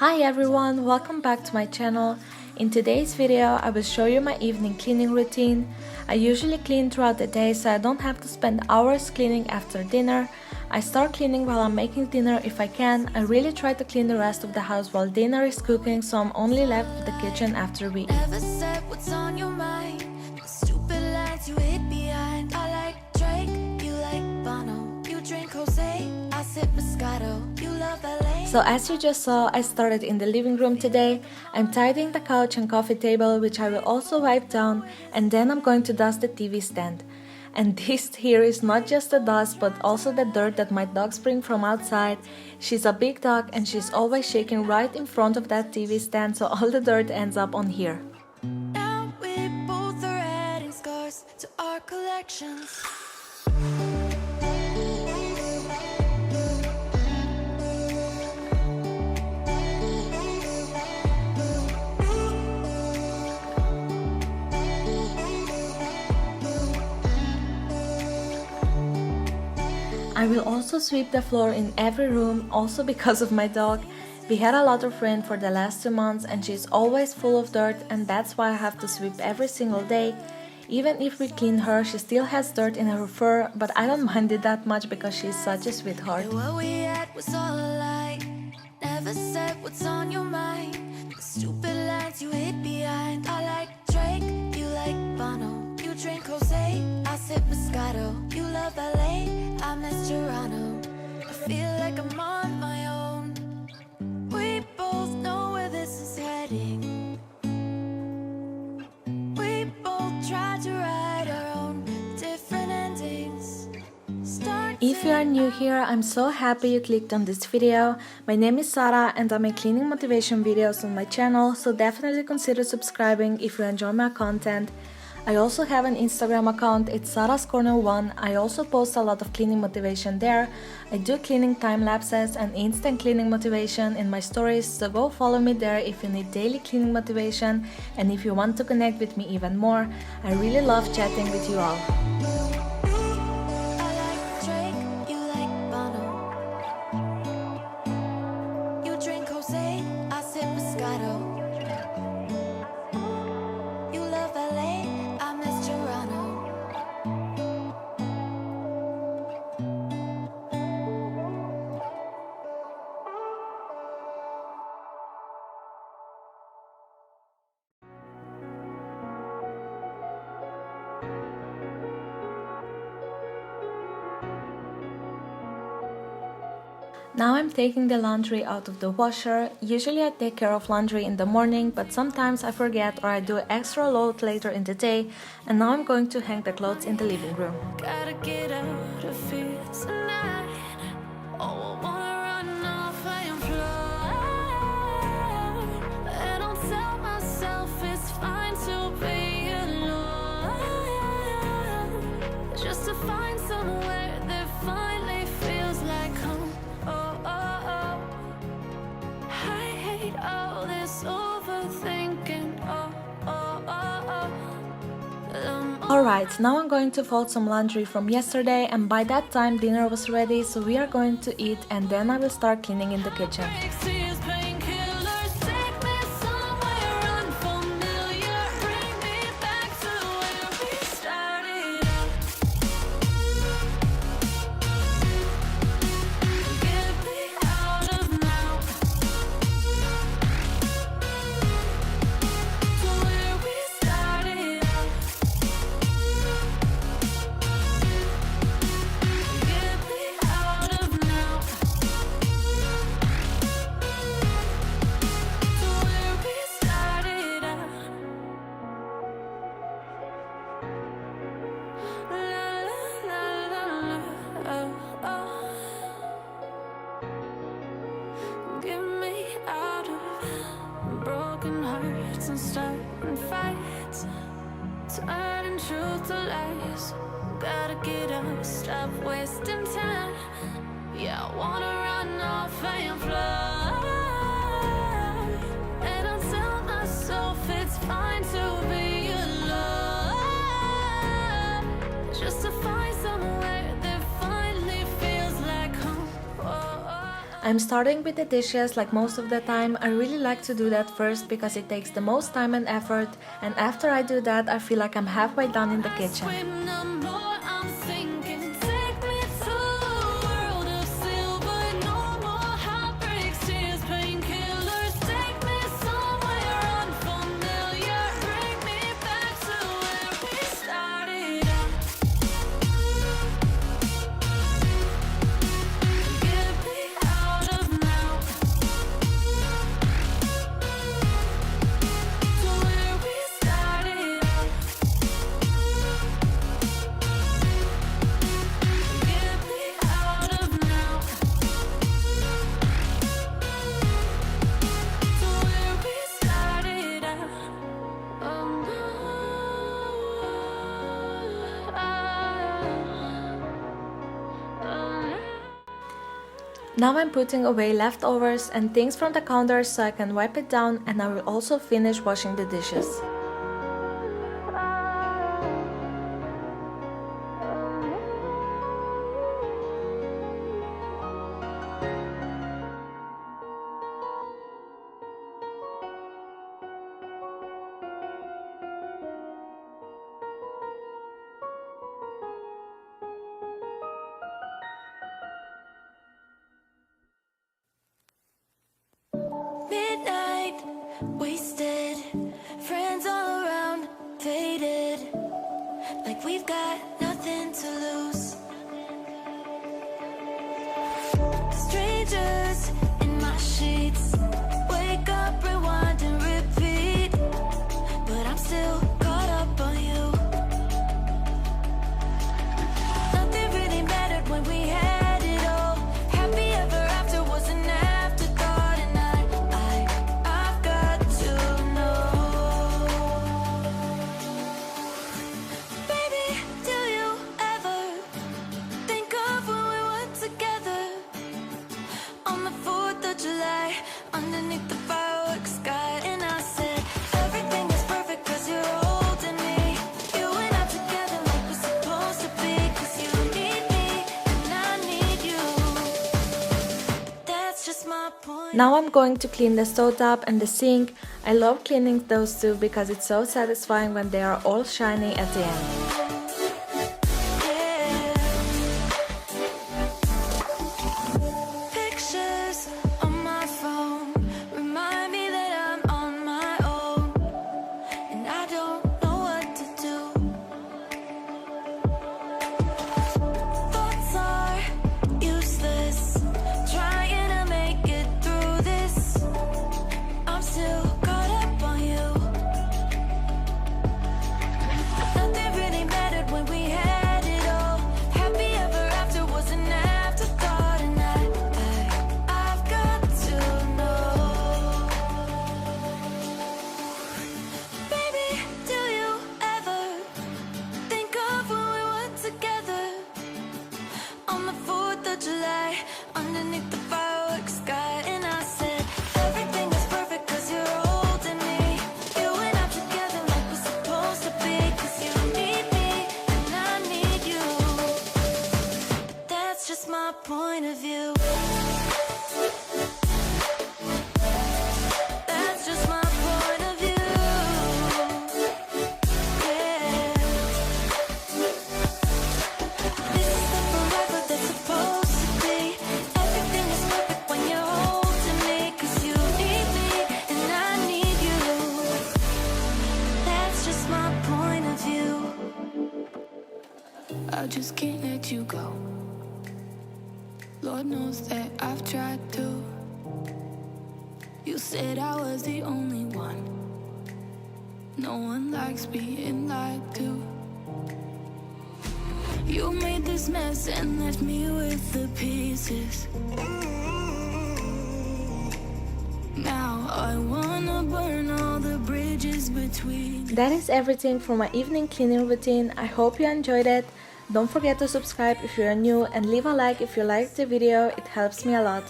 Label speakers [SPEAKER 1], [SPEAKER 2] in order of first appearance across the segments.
[SPEAKER 1] Hi everyone, welcome back to my channel. In today's video, I will show you my evening cleaning routine. I usually clean throughout the day so I don't have to spend hours cleaning after dinner. I start cleaning while I'm making dinner if I can. I really try to clean the rest of the house while dinner is cooking, so I'm only left with the kitchen after we eat.
[SPEAKER 2] Never said what's on your mind. The stupid lines you hid behind. I like Drake, you like Bono. You drink Jose, I sip Moscato. You love LA.
[SPEAKER 1] So as you just saw, I started in the living room today. I'm tidying the couch and coffee table, which I will also wipe down, and then I'm going to dust the TV stand. And this here is not just the dust, but also the dirt that my dogs bring from outside. She's a big dog and she's always shaking right in front of that TV stand, so all the dirt ends up on here.
[SPEAKER 2] Now we both are adding scars to our collections.
[SPEAKER 1] I will also sweep the floor in every room, also because of my dog. We had a lot of rain for the last 2 months and she's always full of dirt, and that's why I have to sweep every single day. Even if we clean her, she still has dirt in her fur, but I don't mind it that much because she's such a sweetheart.
[SPEAKER 2] What we had was all a lie. Never said what's on your mind. The stupid lines you hid behind. I like Drake, you like Bono. You drink Jose, I sip Moscato. You love LA, I miss Toronto. I feel like I'm on my own. We both know where this is heading. We both try to write our own different endings.
[SPEAKER 1] If you are new here, I'm so happy you clicked on this video. My name is Sara and I make cleaning motivation videos on my channel, so definitely consider subscribing if you enjoy my content. I also have an Instagram account, it's Sara's Corner 1. I also post a lot of cleaning motivation there. I do cleaning time lapses and instant cleaning motivation in my stories, so go follow me there if you need daily cleaning motivation and if you want to connect with me even more. I really love chatting with you all. Now I'm taking the laundry out of the washer. Usually I take care of laundry in the morning, but sometimes I forget or I do extra load later in the day, and now I'm going to hang the clothes in the living room.
[SPEAKER 2] Gotta get out of here tonight. Oh, I wanna run off and fly. I don't tell myself it's fine to be alone, just to find somewhere that finally feels like home. All this overthinking.
[SPEAKER 1] Alright, now I'm going to fold some laundry from yesterday, and by that time dinner was ready, so we are going to eat and then I will start cleaning in the kitchen.
[SPEAKER 2] And starting fights, turning truth to lies. Gotta get up, stop wasting time. Yeah, I wanna run off and fly. And I'll tell myself it's fine to be alone, just to find somewhere that finally feels like home.
[SPEAKER 1] I'm starting with the dishes like most of the time. I really like to do that first because it takes the most time and effort, and after I do that I feel like I'm halfway done in the kitchen. Now I'm putting away leftovers and things from the counter so I can wipe it down, and I will also finish washing the dishes.
[SPEAKER 2] Midnight, wasted, friends all around, faded, like we've got nothing to lose. Strangers in my sheets, wake up, rewind and repeat, but I'm still caught up on you. Nothing really mattered when we had it all. Happy ever after was an afterthought, and I've got to know. Baby, do you ever think of when we were together on the 4th of July, underneath the fireworks sky? And I said, everything is perfect cause you're holding me. You and I together like we're supposed to be, cause you need me and I need you. That's just my point.
[SPEAKER 1] Now I'm going to clean the stove top and the sink. I love cleaning those two because it's so satisfying when they are all shiny at the end.
[SPEAKER 2] Yeah. Pictures on my phone remind me that I'm on my own, and I don't know what to do. Thoughts are useless, trying to make it through this. I'm still caught up on you. Nothing really mattered when we had it all. Happy ever after was an afterthought, and I've got to know. Baby, do you ever think of when we were together on the 4th of July, underneath the fireworks sky? And I said, everything is perfect cause you're holding me. You and I together like we're supposed to be, cause you need me and I need you. That's just my point of view. That's just my point of view. Yeah. This is the forever that's supposed to be. Everything is perfect when you're holding me, cause you need me and I need you. That's just my point of view. I just can't let you go. Lord knows that I've tried to. You said I was the only one. No one likes being lied to. You made this mess and left me with the pieces. Now I wanna burn all the bridges between.
[SPEAKER 1] That is everything for my evening cleaning routine. I hope you enjoyed it. Don't forget to subscribe if you are new and leave a like if you liked the video, it helps me a lot.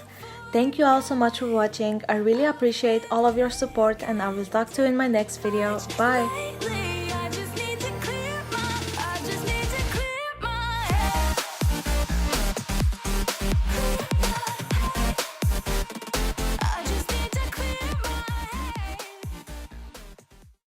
[SPEAKER 1] Thank you all so much for watching. I really appreciate all of your support, and I will talk to you in my next video. Bye!